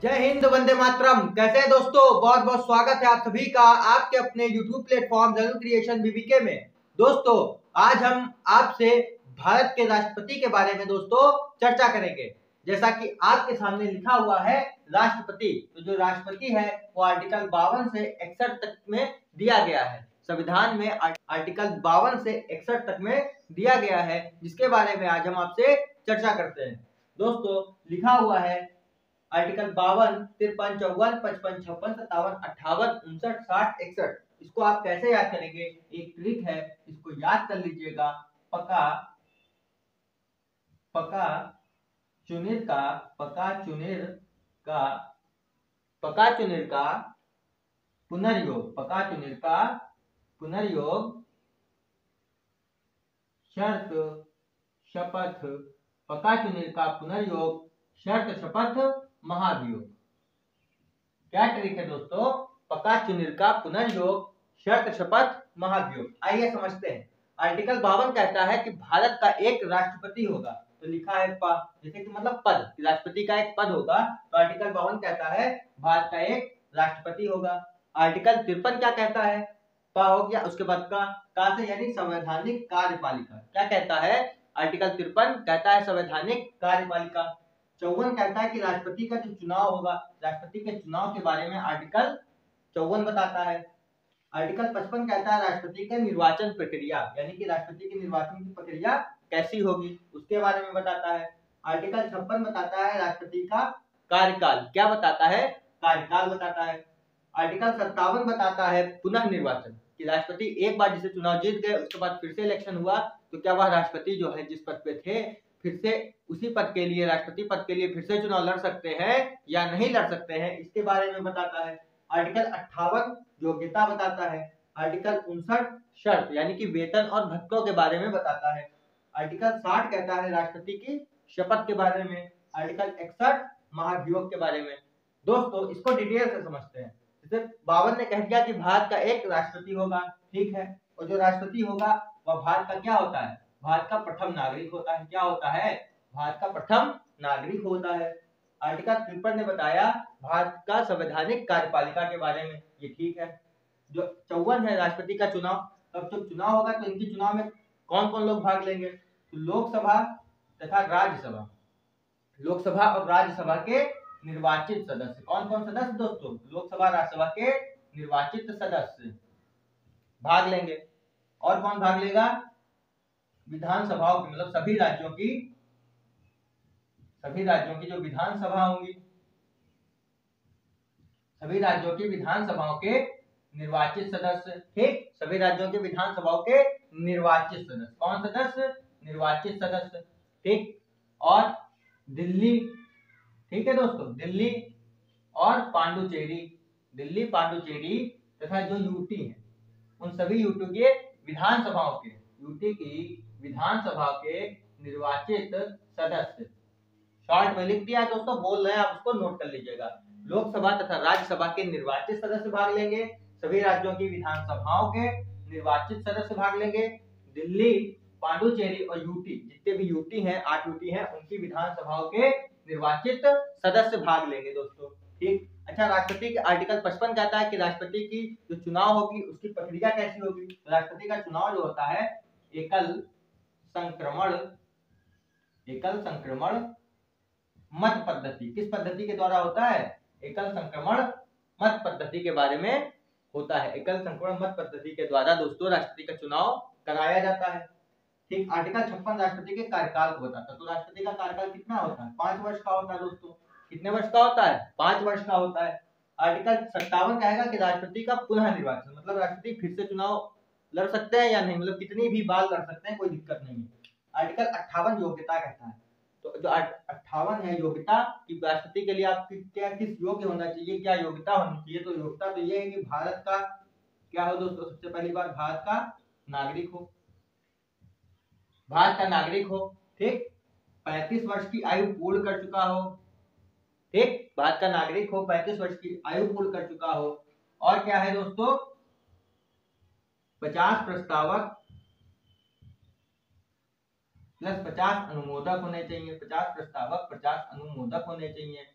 जय हिंद, वंदे मातरम। कैसे हैं दोस्तों? बहुत बहुत स्वागत है आप सभी का आपके अपने YouTube प्लेटफॉर्म जरूर क्रिएशन बीबीके में। दोस्तों, आज हम आपसे भारत के राष्ट्रपति के बारे में दोस्तों चर्चा करेंगे। जैसा कि आपके सामने लिखा हुआ है राष्ट्रपति, तो जो राष्ट्रपति है वो आर्टिकल 52 से 61 तक में दिया गया है। संविधान में आर्टिकल 52 से 61 तक में दिया गया है, जिसके बारे में आज हम आपसे चर्चा करते हैं। दोस्तों, लिखा हुआ है आर्टिकल 52, 53, 54, 55, 56, 57, 58, 59, 60, 61। इसको आप कैसे याद करेंगे? एक ट्रिक है, इसको याद कर लीजिएगा। पका पका चुनिर का पका चुनिर का पका चुनिर का पुनर्योग, पका चुनिर का पुनर्योग, शर्त शपथ, पका चुनिर का पुनर्योग, शर्त शपथ, महाभियोग। क्या ट्रिक है दोस्तों? पका चुनिर का पुनर्योग, शर्त शपथ, महाभियोग। आइए समझते हैं। आर्टिकल 52 कहता है कि भारत का एक राष्ट्रपति होगा। तो लिखा है जैसे कि मतलब पद, राष्ट्रपति का एक पद होगा। तो आर्टिकल 52 कहता है भारत का एक राष्ट्रपति होगा। आर्टिकल 53 क्या कहता है? हो गया, उसके बाद का से यानी संवैधानिक कार्यपालिका। क्या कहता है? आर्टिकल 53 कहता है संवैधानिक कार्यपालिका। 54 कहता है कि राष्ट्रपति का जो चुनाव होगा, राष्ट्रपति के चुनाव के बारे में आर्टिकल 54 बताता है। आर्टिकल 55 कहता है राष्ट्रपति के निर्वाचन प्रक्रिया, यानी कि राष्ट्रपति के निर्वाचन की प्रक्रिया कैसी होगी, उसके बारे में बताता है। आर्टिकल 56 बताता है राष्ट्रपति का कार्यकाल। क्या बताता है? कार्यकाल बताता है। आर्टिकल 57 बताता है पुनः निर्वाचन, कि राष्ट्रपति एक बार जिसे चुनाव जीत गए उसके बाद फिर से इलेक्शन हुआ तो क्या वह राष्ट्रपति जो है जिस पद पे थे फिर से उसी पद के लिए, राष्ट्रपति पद के लिए फिर से चुनाव लड़ सकते हैं या नहीं लड़ सकते हैं, इसके बारे में बताता है। आर्टिकल 58 योग्यता बताता है। आर्टिकल 59 शर्त यानी कि वेतन और भत्तों के बारे में बताता है। आर्टिकल 60 कहता है राष्ट्रपति की शपथ के बारे में। आर्टिकल 61 महाभियोग के बारे में। दोस्तों, इसको डिटेल से समझते हैं। जैसे 52 ने कह दिया कि भारत का एक राष्ट्रपति होगा, ठीक है, और जो राष्ट्रपति होगा वह भारत का क्या होता है? भारत का प्रथम नागरिक होता है। क्या होता है? भारत का प्रथम नागरिक होता है। आर्टिकल 53 ने बताया भारत का संवैधानिक कार्यपालिका के बारे में, ये ठीक है। जो 54 है राष्ट्रपति का चुनाव, तब जब चुनाव होगा तो इनके चुनाव में कौन कौन लोग भाग लेंगे? तो लोकसभा तथा राज्यसभा, लोकसभा और राज्यसभा के निर्वाचित सदस्य। कौन कौन सदस्य दोस्तों? लोकसभा राज्यसभा के निर्वाचित सदस्य भाग लेंगे। और कौन भाग लेगा? विधानसभाओं की, मतलब सभी राज्यों की जो विधानसभा होंगी, सभी राज्यों की विधानसभाओं के निर्वाचित सदस्य, ठीक, सभी राज्यों के विधानसभाओं के निर्वाचित सदस्य। कौन सदस्य? निर्वाचित सदस्य, ठीक। और दिल्ली, ठीक है दोस्तों, दिल्ली और पांडुचेरी, दिल्ली पांडुचेरी तथा जो यूटी है उन सभी यूटी के विधानसभाओं के, यूटी की विधानसभा के निर्वाचित सदस्य। शॉर्ट में लिख दिया है दोस्तों, बोल रहे हैं, आप उसको नोट कर लीजिएगा। लोकसभा तथा राज्यसभा के निर्वाचित सदस्य भाग लेंगे। सभी राज्यों की विधानसभाओं के निर्वाचित सदस्य भाग लेंगे। दिल्ली, पांडुचेरी और यूटी, जितने भी यूटी हैं, 8 यूटी हैं, उनकी विधानसभाओं के निर्वाचित सदस्य भाग लेंगे दोस्तों, ठीक। अच्छा, राष्ट्रपति के आर्टिकल 55 कहता है कि राष्ट्रपति की जो चुनाव होगी उसकी प्रक्रिया कैसी होगी? राष्ट्रपति का चुनाव जो होता है एकल संक्रमण मत पद्धति, किस पद्धति के द्वारा होता है? एकल संक्रमण मत पद्धति के बारे में होता है। एकल संक्रमण मत पद्धति के द्वारा दोस्तों राष्ट्रपति का चुनाव कराया जाता है, ठीक। आर्टिकल 56 राष्ट्रपति के कार्यकाल को बताता है। तो राष्ट्रपति का कार्यकाल कितना होता है? 5 वर्ष का होता है दोस्तों। कितने वर्ष का होता है? 5 वर्ष का होता है। आर्टिकल 57 कहेगा कि राष्ट्रपति का पुनः निर्वाचन, मतलब राष्ट्रपति फिर से चुनाव लड़ सकते हैं या नहीं, मतलब कितनी भी बार लड़ सकते हैं, कोई दिक्कत नहीं है। आर्टिकल 58 योग्यता कहता है। तो जो 58 है योग्यता कि राष्ट्रपति के लिए आप क्या किस योग्य होना चाहिए, क्या योग्यता होनी चाहिए? तो योग्यता तो ये है कि भारत का क्या हो दोस्तों? सबसे पहली बात भारत का नागरिक हो, भारत का नागरिक हो, ठीक। 35 वर्ष की आयु पूर्ण कर चुका हो, ठीक। भारत का नागरिक हो, 35 वर्ष की आयु पूर्ण कर चुका हो। और क्या है दोस्तों? 50 प्रस्तावक प्लस 50 अनुमोदक होने चाहिए। 50 प्रस्तावक, 50 अनुमोदक होने चाहिए।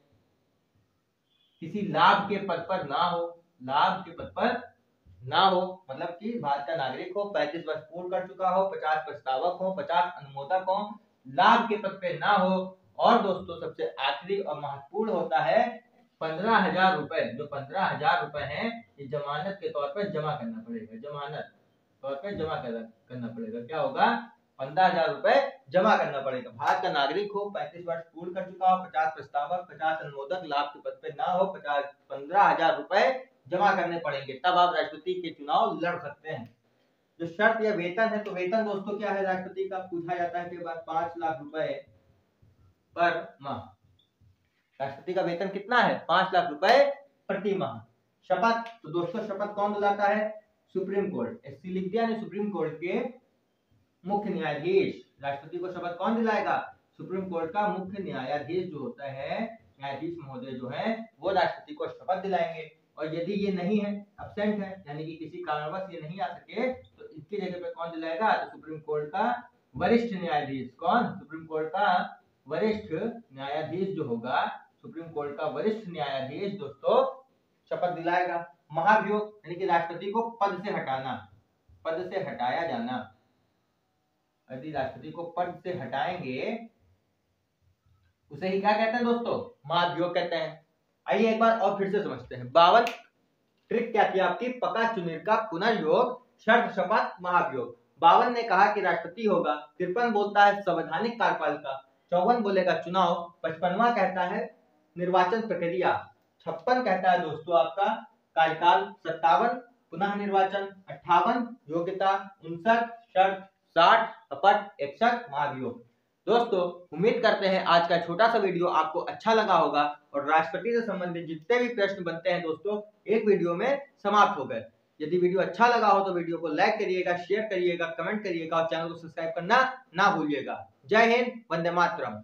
किसी लाभ के पद पर ना हो, लाभ के पद पर ना हो मतलब कि भारत का नागरिक हो, 35 वर्ष पूर्ण कर चुका हो, 50 प्रस्तावक हो, 50 अनुमोदक हो, लाभ के पद पे ना हो। और दोस्तों सबसे आखिरी और महत्वपूर्ण होता है 15,000 रुपए। जो 15,000 रुपए है ये जमानत के तौर पर जमा करना पड़ेगा, जमानत तौर पर जमा करना पड़ेगा। क्या होगा? 15,000 रुपए जमा करना पड़ेगा। भारत का नागरिक हो, 35 वर्ष पूर्ण कर चुका हो, 50 प्रस्तावक, 50 अनुमोदक, लाभ के पद पे ना हो, 15,000 रुपए जमा करने पड़ेंगे, तब आप राष्ट्रपति के चुनाव लड़ सकते हैं। जो शर्त या वेतन है, तो वेतन दोस्तों क्या है राष्ट्रपति का? पूछा जाता है कि 5 लाख रुपए पर माह। राष्ट्रपति का वेतन कितना है? 5 लाख रुपए प्रति माह। शपथ, तो दोस्तों शपथ कौन दिलाता है? Supreme court. एससी लिख दिया ने, सुप्रीम कोर्ट के मुख्य न्यायाधीश। राष्ट्रपति को शपथ कौन दिलाएगा? सुप्रीम कोर्ट का मुख्य न्यायाधीश जो होता है, न्यायाधीश महोदय जो है वो राष्ट्रपति को शपथ दिलाएंगे। और यदि ये नहीं है, एब्सेंट है, यानी कि किसी कारणवश ये नहीं आ सके, तो इसकी जगह पे कौन दिलाएगा? तो सुप्रीम कोर्ट का वरिष्ठ न्यायाधीश। कौन? सुप्रीम कोर्ट का वरिष्ठ न्यायाधीश जो होगा, सुप्रीम कोर्ट का वरिष्ठ न्यायाधीश दोस्तों शपथ दिलाएगा। महाभियोग यानी कि राष्ट्रपति को पद से हटाना, पद से हटाया जाना। यदि राष्ट्रपति को पद से हटाएंगे उसे ही क्या कहते हैं दोस्तों? महाभियोग कहते हैं। आइए एक बार और फिर से समझते हैं। 52 ट्रिक क्या थी आपकी? पका चुनीर का पुनर्योग, शर्त, शपथ, महाभियोग। 52 ने कहा कि राष्ट्रपति होगा, 53 बोलता है संवैधानिक कार्यपालिका, 54 बोलेगा चुनाव, 55वां कहता है निर्वाचन प्रक्रिया, 56 कहता है दोस्तों आपका कार्यकाल, 57 पुनः निर्वाचन, 58 योग्यता, 59 शर्त, 60 शपथ, 61 महाभियोग। दोस्तों उम्मीद करते हैं आज का छोटा सा वीडियो आपको अच्छा लगा होगा और राष्ट्रपति से संबंधित जितने भी प्रश्न बनते हैं दोस्तों एक वीडियो में समाप्त हो गए। यदि वीडियो अच्छा लगा हो तो वीडियो को लाइक करिएगा, शेयर करिएगा, कमेंट करिएगा और चैनल को सब्सक्राइब करना ना भूलिएगा। जय हिंद, वंदे मातरम।